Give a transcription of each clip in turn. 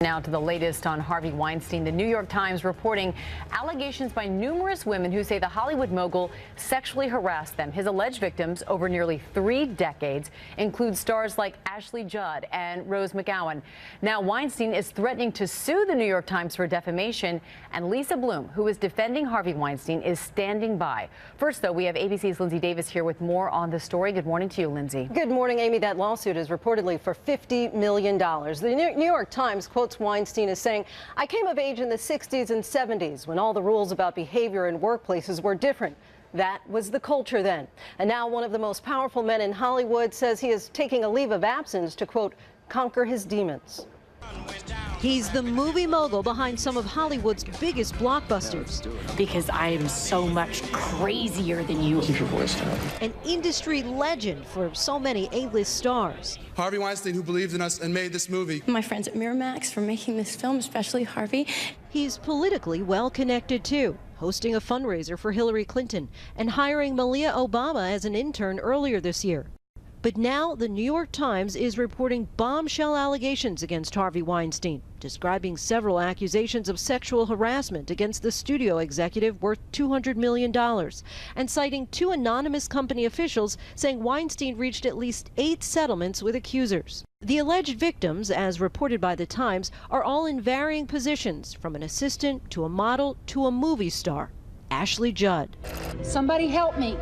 Now to the latest on Harvey Weinstein. The New York Times reporting allegations by numerous women who say the Hollywood mogul sexually harassed them. His alleged victims over nearly 3 decades include stars like Ashley Judd and Rose McGowan. Now Weinstein is threatening to sue the New York Times for defamation, and Lisa Bloom, who is defending Harvey Weinstein, is standing by. First, though, we have ABC's Lindsay Davis here with more on the story. Good morning to you, Lindsay. Good morning, Amy. That lawsuit is reportedly for $50 million. The New York Times quotes Weinstein as saying, "I came of age in the 60s and 70s when all the rules about behavior in workplaces were different. That was the culture then." And now one of the most powerful men in Hollywood says he is taking a leave of absence to, quote, conquer his demons. He's the movie mogul behind some of Hollywood's biggest blockbusters. Because I am so much crazier than you. Keep your voice down. An industry legend for so many A-list stars. Harvey Weinstein, who believed in us and made this movie. My friends at Miramax for making this film, especially Harvey. He's politically well-connected, too, hosting a fundraiser for Hillary Clinton and hiring Malia Obama as an intern earlier this year. But now the New York Times is reporting bombshell allegations against Harvey Weinstein, describing several accusations of sexual harassment against the studio executive worth $200 million, and citing 2 anonymous company officials saying Weinstein reached at least 8 settlements with accusers. The alleged victims, as reported by the Times, are all in varying positions, from an assistant to a model to a movie star. Ashley Judd. Somebody help me.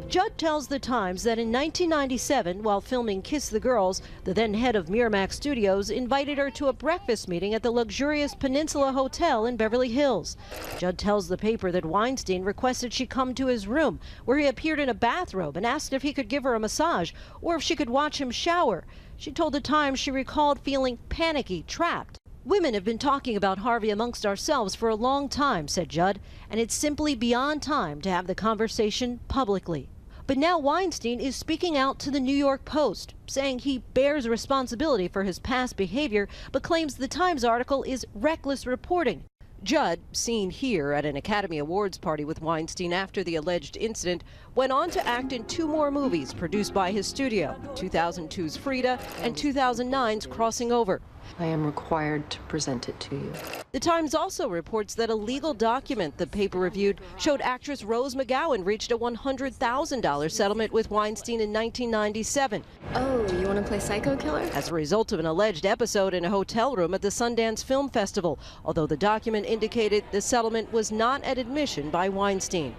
Judd tells the Times that in 1997, while filming Kiss the Girls, the then head of Miramax Studios invited her to a breakfast meeting at the luxurious Peninsula Hotel in Beverly Hills. Judd tells the paper that Weinstein requested she come to his room, where he appeared in a bathrobe, and asked if he could give her a massage or if she could watch him shower. She told the Times she recalled feeling panicky, trapped. "Women have been talking about Harvey amongst ourselves for a long time," said Judd, "and it's simply beyond time to have the conversation publicly." But now Weinstein is speaking out to the New York Post, saying he bears responsibility for his past behavior, but claims the Times article is reckless reporting. Judd, seen here at an Academy Awards party with Weinstein after the alleged incident, went on to act in 2 more movies produced by his studio, 2002's Frida and 2009's Crossing Over. I am required to present it to you. The Times also reports that a legal document the paper reviewed showed actress Rose McGowan reached a $100,000 settlement with Weinstein in 1997. Oh, you want to play psycho killer? As a result of an alleged episode in a hotel room at the Sundance Film Festival, although the document indicated the settlement was not at admission by Weinstein.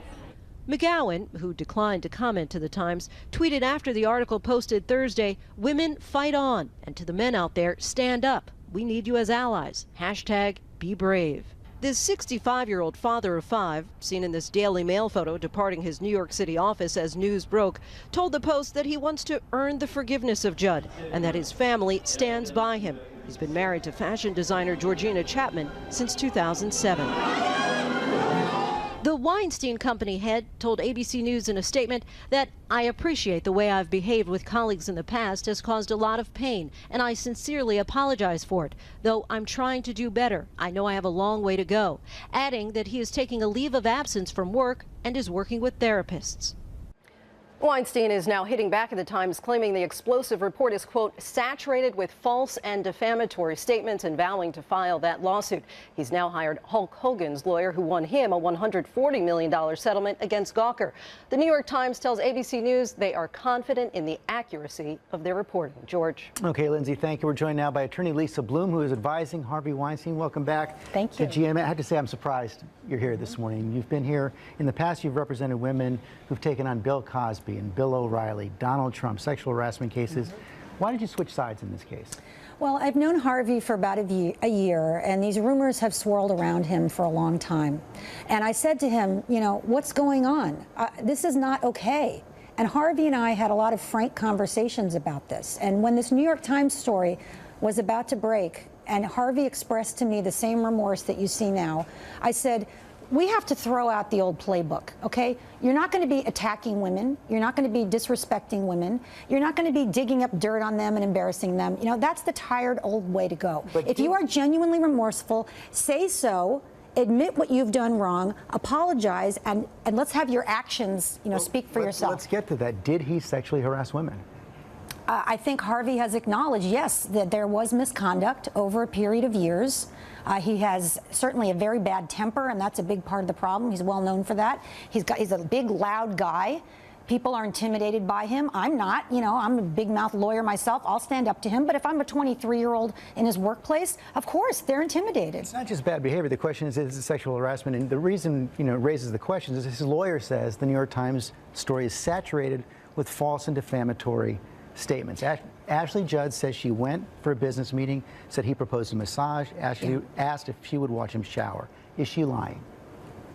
McGowan, who declined to comment to the Times, tweeted after the article posted Thursday, "Women fight on, and to the men out there, stand up. We need you as allies. #be brave." This 65-year-old father of 5, seen in this Daily Mail photo departing his New York City office as news broke, told the Post that he wants to earn the forgiveness of Judd and that his family stands by him. He's been married to fashion designer Georgina Chapman since 2007. The Weinstein Company head told ABC News in a statement that, "I appreciate the way I've behaved with colleagues in the past has caused a lot of pain, and I sincerely apologize for it, though I'm trying to do better. I know I have a long way to go," adding that he is taking a leave of absence from work and is working with therapists. Weinstein is now hitting back at the Times, claiming the explosive report is, quote, saturated with false and defamatory statements, and vowing to file that lawsuit. He's now hired Hulk Hogan's lawyer, who won him a $140 million settlement against Gawker. The New York Times tells ABC News they are confident in the accuracy of their reporting. George. Okay, Lindsay, thank you. We're joined now by attorney Lisa Bloom, who is advising Harvey Weinstein. Welcome back. Thank you. To GM. I have to say I'm surprised you're here this morning. You've been here in the past. You've represented women who've taken on Bill Cosby and Bill O'Reilly, Donald Trump, sexual harassment cases. Why did you switch sides in this case? Well, I've known Harvey for about a year, and these rumors have swirled around him for a long time. And I said to him, you know, what's going on? This is not okay. And Harvey and I had a lot of frank conversations about this. And when this New York Times story was about to break, and Harvey expressed to me the same remorse that you see now, I said, we have to throw out the old playbook, okay? You're not going to be attacking women. You're not going to be disrespecting women. You're not going to be digging up dirt on them and embarrassing them. You know, that's the tired old way to go. But if you are genuinely remorseful, say so, admit what you've done wrong, apologize, and let's have your actions, you know, speak for yourself. Let's get to that. Did he sexually harass women? I think Harvey has acknowledged, yes, that there was misconduct over a period of years. He has certainly a very bad temper, and that's a big part of the problem. He's well known for that. He's a big, loud guy. People are intimidated by him. I'm not. You know, I'm a big mouth lawyer myself. I'll stand up to him. But if I'm a 23-year-old in his workplace, of course, they're intimidated. It's not just bad behavior. The question is it sexual harassment? And the reason, it raises the question is his lawyer says the New York Times story is saturated with false and defamatory statements. Ashley Judd says she went for a business meeting, said he proposed a massage, asked if she would watch him shower. Is she lying?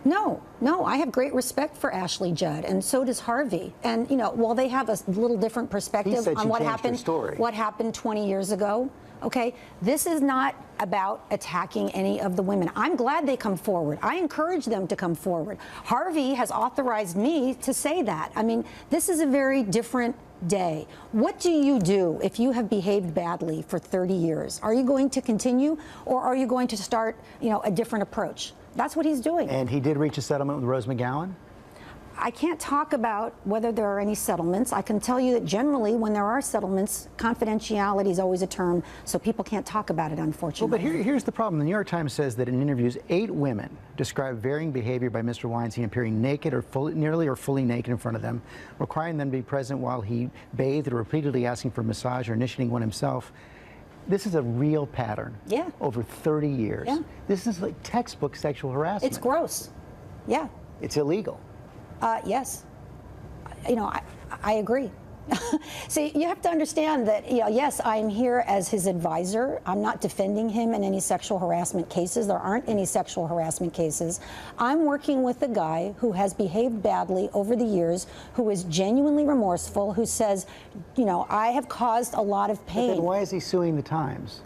No, I have great respect for Ashley Judd, and so does Harvey. And, while they have a little different perspective on what happened 20 years ago, okay, this is not about attacking any of the women. I'm glad they come forward. I encourage them to come forward. Harvey has authorized me to say that. I mean, this is a very different day. What do you do if you have behaved badly for 30 years? Are you going to continue, or are you going to start, a different approach? That's what he's doing. And he did reach a settlement with Rose McGowan? I can't talk about whether there are any settlements. I can tell you that generally when there are settlements, confidentiality is always a term, so people can't talk about it, unfortunately. Well, but here's the problem. The New York Times says that in interviews, 8 women described varying behavior by Mr. Weinstein, appearing naked or nearly or fully naked in front of them, requiring them to be present while he bathed, or repeatedly asking for a massage or initiating one himself. This is a real pattern. Yeah. Over 30 years. Yeah. This is like textbook sexual harassment. It's gross. Yeah. It's illegal. Yes. I agree. See, you have to understand that, yes, I'm here as his advisor. I'm not defending him in any sexual harassment cases. There aren't any sexual harassment cases. I'm working with a guy who has behaved badly over the years, who is genuinely remorseful, who says, I have caused a lot of pain. But then why is he suing the Times?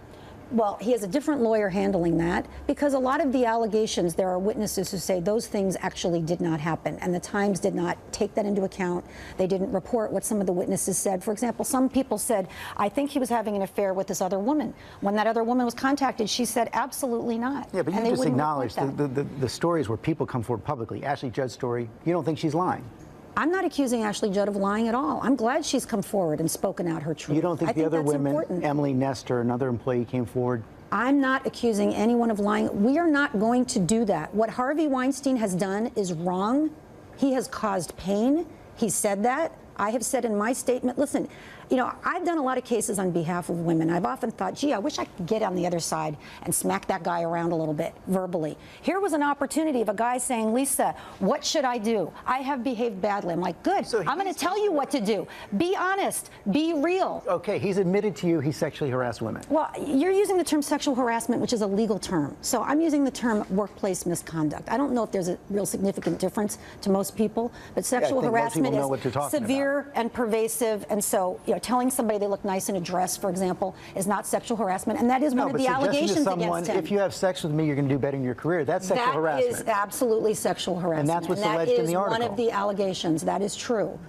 Well, he has a different lawyer handling that, because a lot of the allegations, there are witnesses who say those things actually did not happen, and the Times did not take that into account. They didn't report what some of the witnesses said. For example, some people said, I think he was having an affair with this other woman. When that other woman was contacted, she said, absolutely not. Yeah, but you just acknowledged the stories where people come forward publicly. Ashley Judd's story, you don't think she's lying? I'm not accusing Ashley Judd of lying at all. I'm glad she's come forward and spoken out her truth. You don't think the other women, Emily Nestor, another employee, came forward? I'm not accusing anyone of lying. We are not going to do that. What Harvey Weinstein has done is wrong. He has caused pain. He said that. I have said in my statement, listen, I've done a lot of cases on behalf of women. I've often thought, gee, I wish I could get on the other side and smack that guy around a little bit verbally. Here was an opportunity of a guy saying, Lisa, what should I do? I have behaved badly. I'm like, good. So I'm going to tell you what to do. Be honest. Be real. Okay, he's admitted to you he sexually harassed women. Well, you're using the term sexual harassment, which is a legal term. So I'm using the term workplace misconduct. I don't know if there's a real significant difference to most people, but sexual harassment is severe and pervasive, and so telling somebody they look nice in a dress, for example, is not sexual harassment, and that is one of the allegations against him. If you have sex with me, you're going to do better in your career. That's sexual harassment. That is absolutely sexual harassment. And that's what's alleged in the article. That is one of the allegations. That is true.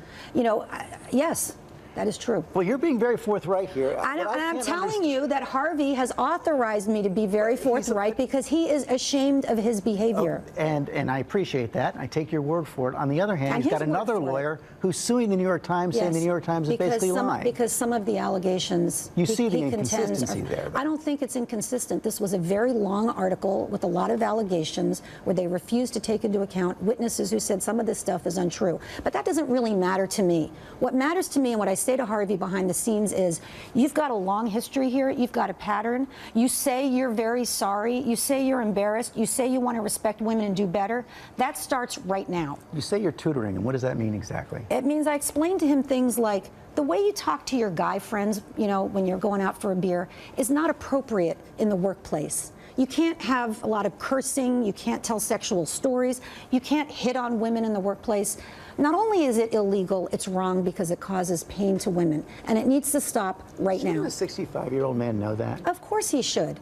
Yes. That is true. Well, you're being very forthright here. And I'm telling you that Harvey has authorized me to be very forthright because he is ashamed of his behavior. And I appreciate that. I take your word for it. On the other hand, he's got another lawyer who's suing the New York Times, saying the New York Times is basically lying. Because some of the allegations you see the inconsistency there. I don't think it's inconsistent. This was a very long article with a lot of allegations where they refused to take into account witnesses who said some of this stuff is untrue. But that doesn't really matter to me. What matters to me, and what I say to Harvey behind the scenes, is you've got a long history here. You've got a pattern. You say you're very sorry. You say you're embarrassed. You say you want to respect women and do better. That starts right now. You say you're tutoring him. What does that mean exactly? It means I explain to him things like the way you talk to your guy friends, when you're going out for a beer, is not appropriate in the workplace. You can't have a lot of cursing. You can't tell sexual stories. You can't hit on women in the workplace. Not only is it illegal, it's wrong because it causes pain to women, and it needs to stop right now. Shouldn't a 65-year-old man know that? Of course he should.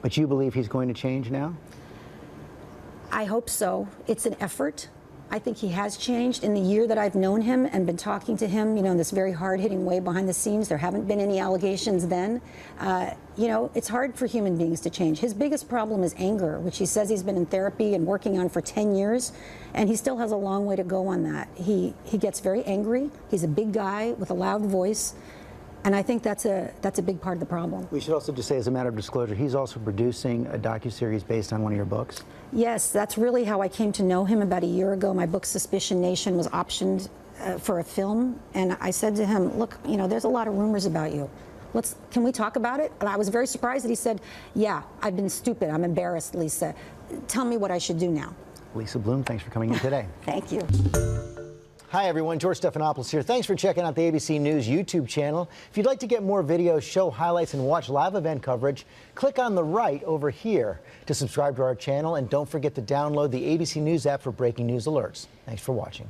But you believe he's going to change now? I hope so. It's an effort. I think he has changed in the year that I've known him and been talking to him, in this very hard-hitting way behind the scenes. There haven't been any allegations then. It's hard for human beings to change. His biggest problem is anger, which he says he's been in therapy and working on for 10 years, and he still has a long way to go on that. He gets very angry. He's a big guy with a loud voice. And I think that's a big part of the problem. We should also just say, as a matter of disclosure, he's also producing a docuseries based on one of your books. Yes, that's really how I came to know him about a year ago. My book, Suspicion Nation, was optioned for a film. And I said to him, look, there's a lot of rumors about you. Can we talk about it? And I was very surprised that he said, yeah, I've been stupid. I'm embarrassed, Lisa. Tell me what I should do now. Lisa Bloom, thanks for coming in today. Thank you. Hi, everyone. George Stephanopoulos here. Thanks for checking out the ABC News YouTube channel. If you'd like to get more videos, show highlights, and watch live event coverage, click on the right over here to subscribe to our channel. And don't forget to download the ABC News app for breaking news alerts. Thanks for watching.